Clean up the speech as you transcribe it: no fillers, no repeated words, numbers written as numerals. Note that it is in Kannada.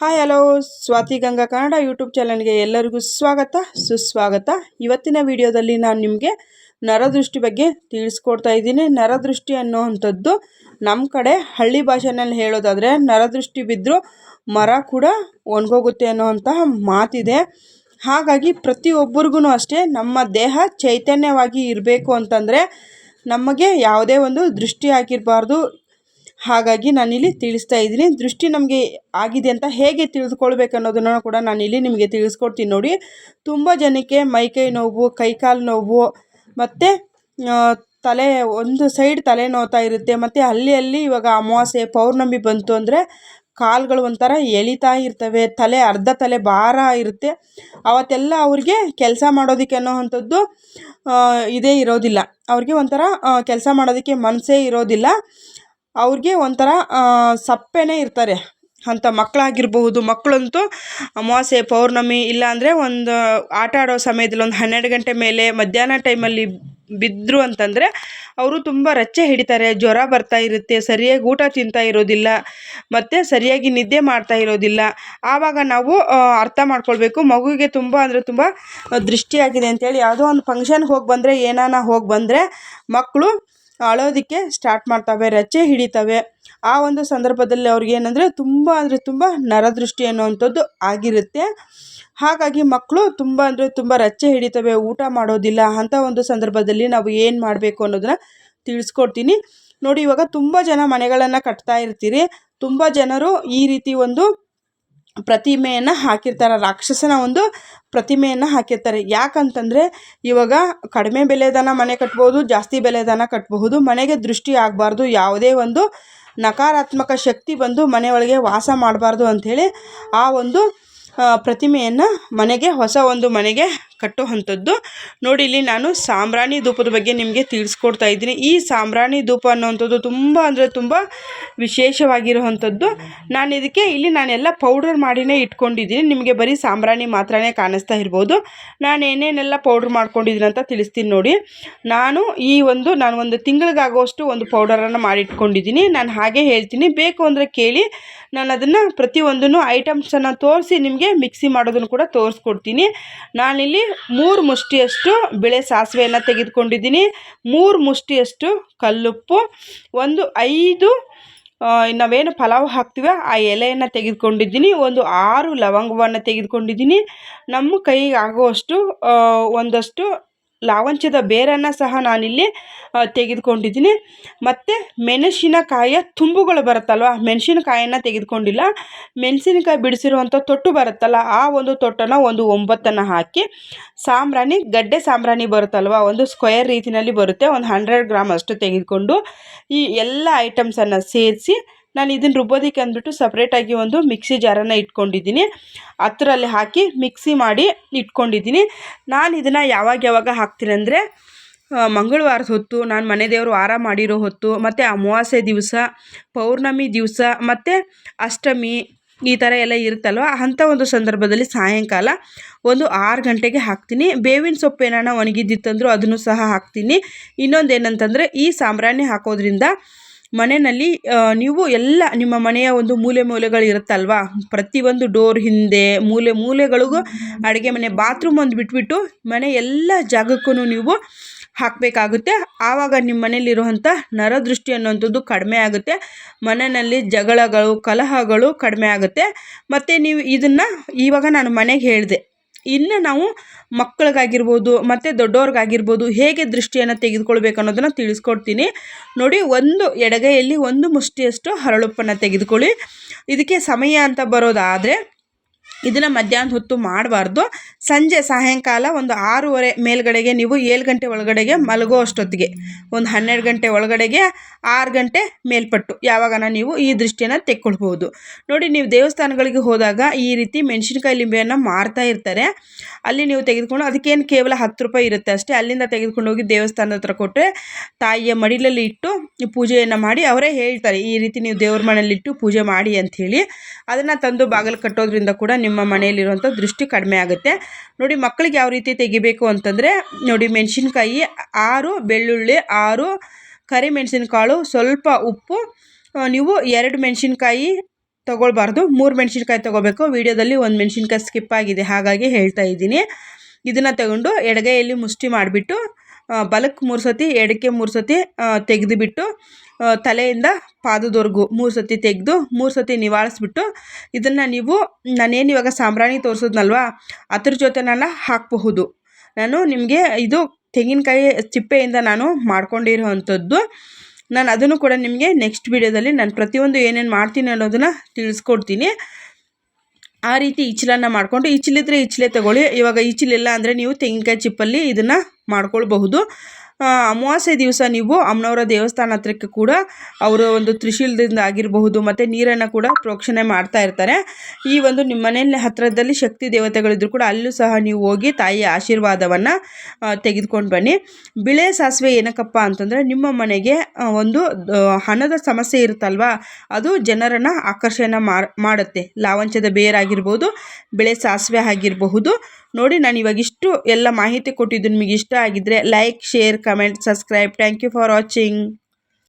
Hi hello Swathi Ganga Kannada YouTube ಚಾನಲ್ಗೆ ಎಲ್ಲರಿಗೂ ಸ್ವಾಗತ ಸುಸ್ವಾಗತ. ಇವತ್ತಿನ ವಿಡಿಯೋದಲ್ಲಿ ನಾನು ನಿಮಗೆ ನರದೃಷ್ಟಿ ಬಗ್ಗೆ ತಿಳಿಸ್ಕೊಡ್ತಾ ಇದ್ದೀನಿ. ನರದೃಷ್ಟಿ ಅನ್ನೋವಂಥದ್ದು ನಮ್ಮ ಕಡೆ ಹಳ್ಳಿ ಭಾಷೆನಲ್ಲಿ ಹೇಳೋದಾದರೆ ನರದೃಷ್ಟಿ ಬಿದ್ದರೂ ಮರ ಕೂಡ ಒಣಗೋಗುತ್ತೆ ಅನ್ನೋವಂತಹ ಮಾತಿದೆ. ಹಾಗಾಗಿ ಪ್ರತಿಯೊಬ್ಬರಿಗೂ ಅಷ್ಟೇ ನಮ್ಮ ದೇಹ ಚೈತನ್ಯವಾಗಿ ಇರಬೇಕು ಅಂತಂದರೆ ನಮಗೆ ಯಾವುದೇ ಒಂದು ದೃಷ್ಟಿ ಆಗಿರಬಾರ್ದು. ಹಾಗಾಗಿ ನಾನಿಲ್ಲಿ ತಿಳಿಸ್ತಾ ಇದ್ದೀನಿ. ದೃಷ್ಟಿ ನಮಗೆ ಆಗಿದೆ ಅಂತ ಹೇಗೆ ತಿಳಿದುಕೊಳ್ಬೇಕು ಅನ್ನೋದನ್ನು ಕೂಡ ನಾನಿಲ್ಲಿ ನಿಮಗೆ ತಿಳಿಸ್ಕೊಡ್ತೀನಿ ನೋಡಿ. ತುಂಬ ಜನಕ್ಕೆ ಮೈಕೈ ನೋವು, ಕೈಕಾಲು ನೋವು ಮತ್ತು ತಲೆ ಒಂದು ಸೈಡ್ ತಲೆ ನೋವ್ತಾ ಇರುತ್ತೆ. ಮತ್ತು ಅಲ್ಲಿ ಇವಾಗ ಅಮಾವಾಸ್ಯೆ ಪೌರ್ಣಮಿ ಬಂತು ಅಂದರೆ ಕಾಲುಗಳು ಒಂಥರ ಎಳಿತಾ ಇರ್ತವೆ, ಅರ್ಧ ತಲೆ ಭಾರ ಇರುತ್ತೆ. ಅವತ್ತೆಲ್ಲ ಅವ್ರಿಗೆ ಕೆಲಸ ಮಾಡೋದಕ್ಕೆ ಅನ್ನೋವಂಥದ್ದು ಇದೇ ಇರೋದಿಲ್ಲ. ಅವ್ರಿಗೆ ಒಂಥರ ಕೆಲಸ ಮಾಡೋದಕ್ಕೆ ಮನಸ್ಸೇ ಇರೋದಿಲ್ಲ. ಅವ್ರಿಗೆ ಒಂಥರ ಸಪ್ಪೆನೇ ಇರ್ತಾರೆ ಅಂಥ ಮಕ್ಕಳಾಗಿರ್ಬಹುದು. ಮಕ್ಕಳಂತೂ ಅಮಾವಾಸ್ಯೆ ಪೌರ್ಣಮಿ ಇಲ್ಲಾಂದರೆ ಒಂದು ಆಟ ಆಡೋ ಸಮಯದಲ್ಲಿ ಒಂದು 12 ಗಂಟೆ ಮೇಲೆ ಮಧ್ಯಾಹ್ನ ಟೈಮಲ್ಲಿ ಬಿದ್ದರು ಅಂತಂದರೆ ಅವರು ತುಂಬ ರಚ್ಚೆ ಹಿಡಿತಾರೆ, ಜ್ವರ ಬರ್ತಾ ಇರುತ್ತೆ, ಸರಿಯಾಗಿ ಊಟ ತಿಂತಾ ಇರೋದಿಲ್ಲ ಮತ್ತು ಸರಿಯಾಗಿ ನಿದ್ದೆ ಮಾಡ್ತಾ ಇರೋದಿಲ್ಲ. ಆವಾಗ ನಾವು ಅರ್ಥ ಮಾಡ್ಕೊಳ್ಬೇಕು ಮಗುವಿಗೆ ತುಂಬ ಅಂದರೆ ತುಂಬ ದೃಷ್ಟಿಯಾಗಿದೆ ಅಂತೇಳಿ. ಯಾವುದೋ ಒಂದು ಫಂಕ್ಷನ್ಗೆ ಹೋಗಿ ಬಂದರೆ ಮಕ್ಕಳು ಅಳೋದಕ್ಕೆ ಸ್ಟಾರ್ಟ್ ಮಾಡ್ತವೆ, ರಚ್ಚೆ ಹಿಡಿತವೆ. ಆ ಒಂದು ಸಂದರ್ಭದಲ್ಲಿ ಅವ್ರಿಗೆ ಏನಂದರೆ ತುಂಬ ನರದೃಷ್ಟಿ ಅನ್ನುವಂಥದ್ದು ಆಗಿರುತ್ತೆ. ಹಾಗಾಗಿ ಮಕ್ಕಳು ತುಂಬ ಅಂದರೆ ತುಂಬ ರಚ್ಚೆ ಹಿಡಿತವೆ, ಊಟ ಮಾಡೋದಿಲ್ಲ. ಅಂಥ ಒಂದು ಸಂದರ್ಭದಲ್ಲಿ ನಾವು ಏನು ಮಾಡಬೇಕು ಅನ್ನೋದನ್ನು ತಿಳಿಸ್ಕೊಡ್ತೀನಿ ನೋಡಿ. ಇವಾಗ ತುಂಬ ಜನ ಮನೆಗಳನ್ನು ಕಟ್ತಾ ಇರ್ತೀರಿ. ತುಂಬ ಜನರು ಈ ರೀತಿ ಒಂದು ಪ್ರತಿಮೆಯನ್ನು ಹಾಕಿರ್ತಾರೆ, ರಾಕ್ಷಸನ ಒಂದು ಪ್ರತಿಮೆಯನ್ನು ಹಾಕಿರ್ತಾರೆ. ಯಾಕಂತಂದರೆ ಇವಾಗ ಕಡಿಮೆ ಬೆಲೆದನ ಮನೆ ಕಟ್ಬೋದು, ಜಾಸ್ತಿ ಬೆಲೆದನ ಕಟ್ಟಬಹುದು. ಮನೆಗೆ ದೃಷ್ಟಿ ಆಗಬಾರ್ದು, ಯಾವುದೇ ಒಂದು ನಕಾರಾತ್ಮಕ ಶಕ್ತಿ ಬಂದು ಮನೆಯೊಳಗೆ ವಾಸ ಮಾಡಬಾರ್ದು ಅಂಥೇಳಿ ಆ ಒಂದು ಪ್ರತಿಮೆಯನ್ನು ಹೊಸ ಒಂದು ಮನೆಗೆ ಕಟ್ಟುವಂಥದ್ದು ನೋಡಿ. ಇಲ್ಲಿ ನಾನು ಸಾಂಬ್ರಾಣಿ ಧೂಪದ ಬಗ್ಗೆ ನಿಮಗೆ ತಿಳಿಸ್ಕೊಡ್ತಾ ಇದ್ದೀನಿ. ಈ ಸಾಂಬ್ರಾಣಿ ಧೂಪ ಅನ್ನೋವಂಥದ್ದು ತುಂಬ ಅಂದರೆ ತುಂಬ ವಿಶೇಷವಾಗಿರುವಂಥದ್ದು. ನಾನೆಲ್ಲ ಪೌಡರ್ ಮಾಡಿನೇ ಇಟ್ಕೊಂಡಿದ್ದೀನಿ. ನಿಮಗೆ ಬರೀ ಸಾಂಬ್ರಾಣಿ ಮಾತ್ರನೇ ಕಾಣಿಸ್ತಾ ಇರ್ಬೋದು. ನಾನು ಏನೇನೆಲ್ಲ ಪೌಡ್ರ್ ಮಾಡ್ಕೊಂಡಿದ್ದೀನಿ ಅಂತ ತಿಳಿಸ್ತೀನಿ ನೋಡಿ. ನಾನು ಒಂದು ತಿಂಗಳಿಗಾಗುವಷ್ಟು ಒಂದು ಪೌಡರನ್ನು ಮಾಡಿಟ್ಕೊಂಡಿದ್ದೀನಿ. ನಾನು ಹಾಗೆ ಹೇಳ್ತೀನಿ, ಬೇಕು ಅಂದರೆ ಕೇಳಿ. ನಾನು ಅದನ್ನು ಪ್ರತಿಯೊಂದನ್ನು ಐಟಮ್ಸನ್ನು ತೋರಿಸಿ ನಿಮಗೆ ಮಿಕ್ಸಿ ಮಾಡೋದನ್ನು ಕೂಡ ತೋರಿಸ್ಕೊಡ್ತೀನಿ. ನಾನಿಲ್ಲಿ 3 ಮುಷ್ಟಿಯಷ್ಟು ಬಿಳೆ ಸಾಸಿವೆಯನ್ನು ತೆಗೆದುಕೊಂಡಿದ್ದೀನಿ, 3 ಮುಷ್ಟಿಯಷ್ಟು ಕಲ್ಲುಪ್ಪು, ಒಂದು 5 ನಾವೇನು ಪಲಾವ್ ಹಾಕ್ತೀವ ಆ ಎಲೆಯನ್ನು ತೆಗೆದುಕೊಂಡಿದ್ದೀನಿ, ಒಂದು 6 ಲವಂಗವನ್ನು ತೆಗೆದುಕೊಂಡಿದ್ದೀನಿ, ನಮ್ಮ ಕೈಗೆ ಆಗುವಷ್ಟು ಒಂದಷ್ಟು ಲಾವಂಚದ ಬೇರನ್ನು ಸಹ ನಾನಿಲ್ಲಿ ತೆಗೆದುಕೊಂಡಿದ್ದೀನಿ. ಮತ್ತು ಮೆಣಸಿನಕಾಯಿಯ ತುಂಬುಗಳು ಬರುತ್ತಲ್ವ, ಮೆಣಸಿನಕಾಯನ್ನು ತೆಗೆದುಕೊಂಡಿಲ್ಲ. ಮೆಣಸಿನಕಾಯಿ ಬಿಡಿಸಿರುವಂಥ ತೊಟ್ಟು ಬರುತ್ತಲ್ಲ, ಆ ಒಂದು ತೊಟ್ಟನ್ನು ಒಂದು 9 ಹಾಕಿ, ಗಡ್ಡೆ ಸಾಂಬ್ರಾಣಿ ಬರುತ್ತಲ್ವ, ಒಂದು ಸ್ಕ್ವೇರ್ ರೀತಿಯಲ್ಲಿ ಬರುತ್ತೆ, ಒಂದು 100 ಗ್ರಾಮ್ ಅಷ್ಟು ತೆಗೆದುಕೊಂಡು ಈ ಎಲ್ಲ ಐಟಮ್ಸನ್ನು ಸೇರಿಸಿ ನಾನು ಇದನ್ನು ರುಬ್ಬೋದಕ್ಕೆ ಅಂದ್ಬಿಟ್ಟು ಸಪ್ರೇಟಾಗಿ ಒಂದು ಮಿಕ್ಸಿ ಜಾರನ್ನು ಇಟ್ಕೊಂಡಿದ್ದೀನಿ. ಅದರಲ್ಲಿ ಹಾಕಿ ಮಿಕ್ಸಿ ಮಾಡಿ ಇಟ್ಕೊಂಡಿದ್ದೀನಿ. ನಾನು ಇದನ್ನು ಯಾವಾಗ ಹಾಕ್ತೀನಿ ಅಂದರೆ ಮಂಗಳವಾರದ ಹೊತ್ತು, ನಾನು ಮನೆ ದೇವರು ವಾರ ಮಾಡಿರೋ ಹೊತ್ತು, ಮತ್ತು ಅಮಾವಾಸ್ಯೆ ದಿವಸ, ಪೌರ್ಣಮಿ ದಿವಸ ಮತ್ತು ಅಷ್ಟಮಿ ಈ ಥರ ಎಲ್ಲ ಇರುತ್ತಲ್ವ, ಅಂಥ ಒಂದು ಸಂದರ್ಭದಲ್ಲಿ ಸಾಯಂಕಾಲ ಒಂದು 6 ಗಂಟೆಗೆ ಹಾಕ್ತೀನಿ. ಬೇವಿನ ಸೊಪ್ಪು ಏನಾನ ಒಣಗಿದ್ದಿತ್ತಂದ್ರೂ ಅದನ್ನು ಸಹ ಹಾಕ್ತೀನಿ. ಇನ್ನೊಂದೇನಂತಂದರೆ ಈ ಸಾಂಬ್ರಾಣಿ ಹಾಕೋದ್ರಿಂದ ಮನೆಯಲ್ಲಿ ನೀವು ಎಲ್ಲ ನಿಮ್ಮ ಮನೆಯ ಒಂದು ಮೂಲೆಗಳು ಇರುತ್ತಲ್ವ, ಪ್ರತಿಯೊಂದು ಡೋರ್ ಹಿಂದೆ ಮೂಲೆಗಳಿಗೂ ಅಡುಗೆ ಮನೆ, ಬಾತ್ರೂಮ್ ಒಂದು ಬಿಟ್ಬಿಟ್ಟು ಮನೆ ಎಲ್ಲ ಜಾಗಕ್ಕೂ ನೀವು ಹಾಕಬೇಕಾಗುತ್ತೆ. ಆವಾಗ ನಿಮ್ಮ ಮನೆಯಲ್ಲಿರುವಂಥ ನರದೃಷ್ಟಿ ಅನ್ನೋಂಥದ್ದು ಕಡಿಮೆ ಆಗುತ್ತೆ. ಮನೆಯಲ್ಲಿ ಜಗಳಗಳು, ಕಲಹಗಳು ಕಡಿಮೆ ಆಗುತ್ತೆ. ಮತ್ತು ನೀವು ಇದನ್ನು ಇವಾಗ ನಾನು ಮನೆಗೆ ಹೇಳಿದೆ, ಇನ್ನು ನಾವು ಮಕ್ಕಳಿಗಾಗಿರ್ಬೋದು ಮತ್ತು ದೊಡ್ಡವ್ರಿಗಾಗಿರ್ಬೋದು ಹೇಗೆ ದೃಷ್ಟಿಯನ್ನು ತೆಗೆದುಕೊಳ್ಬೇಕು ಅನ್ನೋದನ್ನು ತಿಳಿಸ್ಕೊಡ್ತೀನಿ ನೋಡಿ. ಎಡಗೈಯಲ್ಲಿ 1 ಮುಷ್ಟಿಯಷ್ಟು ಹರಳುಪ್ಪನ್ನು ತೆಗೆದುಕೊಳ್ಳಿ. ಇದಕ್ಕೆ ಸಮಯ ಅಂತ ಬರೋದಾದರೆ ಇದನ್ನು ಮಧ್ಯಾಹ್ನದ ಹೊತ್ತು ಮಾಡಬಾರ್ದು. ಸಾಯಂಕಾಲ ಒಂದು 6:30 ಮೇಲ್ಗಡೆಗೆ, ನೀವು 7 ಗಂಟೆ ಒಳಗಡೆಗೆ ಮಲಗೋ ಅಷ್ಟೊತ್ತಿಗೆ, ಒಂದು 12 ಗಂಟೆ ಒಳಗಡೆಗೆ 6 ಗಂಟೆ ಮೇಲ್ಪಟ್ಟು ಯಾವಾಗನ ನೀವು ಈ ದೃಷ್ಟಿಯನ್ನು ತೆಕ್ಕೊಳ್ಬೋದು ನೋಡಿ. ನೀವು ದೇವಸ್ಥಾನಗಳಿಗೆ ಹೋದಾಗ ಈ ರೀತಿ ಮೆಣಸಿನಕಾಯಿ ಲಿಂಬೆಯನ್ನು ಮಾರ್ತಾ ಇರ್ತಾರೆ. ಅಲ್ಲಿ ನೀವು ತೆಗೆದುಕೊಂಡು, ಅದಕ್ಕೇನು ಕೇವಲ 10 ರೂಪಾಯಿ ಇರುತ್ತೆ ಅಷ್ಟೇ. ಅಲ್ಲಿಂದ ತೆಗೆದುಕೊಂಡು ಹೋಗಿ ದೇವಸ್ಥಾನದ ಹತ್ರ ಕೊಟ್ಟರೆ ತಾಯಿಯ ಮಡಿಲಲ್ಲಿ ಇಟ್ಟು ಪೂಜೆಯನ್ನು ಮಾಡಿ ಅವರೇ ಹೇಳ್ತಾರೆ, ಈ ರೀತಿ ನೀವು ದೇವ್ರ ಮನೆಯಲ್ಲಿಟ್ಟು ಪೂಜೆ ಮಾಡಿ ಅಂಥೇಳಿ. ಅದನ್ನು ತಂದು ಬಾಗಿಲು ಕಟ್ಟೋದ್ರಿಂದ ಕೂಡ ನಿಮ್ಮ ಮನೆಯಲ್ಲಿರುವಂಥ ದೃಷ್ಟಿ ಕಡಿಮೆ ಆಗುತ್ತೆ ನೋಡಿ. ಮಕ್ಕಳಿಗೆ ಯಾವ ರೀತಿ ತೆಗಿಬೇಕು ಅಂತಂದರೆ ನೋಡಿ, ಮೆಣಸಿನ್ಕಾಯಿ 6, ಬೆಳ್ಳುಳ್ಳಿ 6, ಕರಿಮೆಣಸಿನಕಾಳು, ಸ್ವಲ್ಪ ಉಪ್ಪು, ನೀವು 2 ಮೆಣಸಿನ್ಕಾಯಿ ತೊಗೊಳ್ಬಾರ್ದು, 3 ಮೆಣಸಿನ್ಕಾಯಿ ತೊಗೋಬೇಕು. ವಿಡಿಯೋದಲ್ಲಿ 1 ಮೆಣಸಿನ್ಕಾಯಿ ಸ್ಕಿಪ್ ಆಗಿದೆ, ಹಾಗಾಗಿ ಹೇಳ್ತಾ ಇದ್ದೀನಿ. ಇದನ್ನು ತಗೊಂಡು ಎಡಗೈಯಲ್ಲಿ ಮುಷ್ಟಿ ಮಾಡಿಬಿಟ್ಟು ಬಲಕ್ಕೆ 3 ಸತಿ, ಎಡಕ್ಕೆ 3 ಸತಿ ತೆಗೆದುಬಿಟ್ಟು ತಲೆಯಿಂದ ಪಾದದವರೆಗೂ 3 ಸತಿ ತೆಗೆದು 3 ಸತಿ ನಿವಾಳಿಸ್ಬಿಟ್ಟು ಇದನ್ನು ನೀವು ನಾನೇನು ಇವಾಗ ಸಾಂಬ್ರಾಣಿ ತೋರಿಸಿದ್ನಲ್ವ ಅದ್ರ ಜೊತೆ ನಾನು ಹಾಕಬಹುದು. ನಾನು ನಿಮಗೆ ಇದು ತೆಂಗಿನಕಾಯಿ ಚಿಪ್ಪೆಯಿಂದ ನಾನು ಮಾಡ್ಕೊಂಡಿರೋ ಅಂಥದ್ದು. ನಾನು ಅದನ್ನು ಕೂಡ ನಿಮಗೆ ನೆಕ್ಸ್ಟ್ ವಿಡಿಯೋದಲ್ಲಿ ನಾನು ಪ್ರತಿಯೊಂದು ಏನೇನು ಮಾಡ್ತೀನಿ ಅನ್ನೋದನ್ನು ತಿಳಿಸ್ಕೊಡ್ತೀನಿ. ಆ ರೀತಿ ಇಚ್ಚಲನ್ನು ಮಾಡಿಕೊಂಡು, ಇಚ್ಚಲಿದ್ರೆ ಇಚ್ಚಲೆ ತಗೊಳ್ಳಿ. ಇವಾಗ ಇಚ್ಚಲಿಲ್ಲ ಅಂದರೆ ನೀವು ತೆಂಗಿನಕಾಯಿ ಚಿಪ್ಪಲ್ಲಿ ಇದನ್ನು ಮಾಡ್ಕೊಳ್ಬಹುದು. ಅಮಾವಾಸ್ಯೆ ದಿವಸ ನೀವು ಅಮ್ಮನವರ ದೇವಸ್ಥಾನ ಹತ್ರಕ್ಕೆ ಕೂಡ ಅವರು ಒಂದು ತ್ರಿಶೂಲದಿಂದ ಆಗಿರಬಹುದು ಮತ್ತು ನೀರನ್ನು ಕೂಡ ಪ್ರೋಕ್ಷಣೆ ಮಾಡ್ತಾ ಇರ್ತಾರೆ. ಈ ಒಂದು ನಿಮ್ಮ ಮನೆಯಲ್ಲಿ ಹತ್ತಿರದಲ್ಲಿ ಶಕ್ತಿ ದೇವತೆಗಳಿದ್ರು ಕೂಡ ಅಲ್ಲೂ ಸಹ ನೀವು ಹೋಗಿ ತಾಯಿಯ ಆಶೀರ್ವಾದವನ್ನು ತೆಗೆದುಕೊಂಡು ಬನ್ನಿ. ಬಿಳೆ ಸಾಸಿವೆ ಏನಕ್ಕಪ್ಪ ಅಂತಂದರೆ ನಿಮ್ಮ ಮನೆಗೆ ಒಂದು ಹಣದ ಸಮಸ್ಯೆ ಇರುತ್ತಲ್ವ, ಅದು ಜನರನ್ನು ಆಕರ್ಷಣೆ ಮಾಡುತ್ತೆ. ಲಾವಂಚದ ಬೇರಾಗಿರ್ಬೋದು, ಬಿಳೆ ಸಾಸಿವೆ ಆಗಿರಬಹುದು. ನೋಡಿ, ನಾನು ಇವಾಗಿಷ್ಟು ಎಲ್ಲ ಮಾಹಿತಿ ಕೊಟ್ಟಿದ್ದು ನಿಮಗೆ ಇಷ್ಟ ಆಗಿದ್ದರೆ like, share, comment, subscribe. Thank you for watching.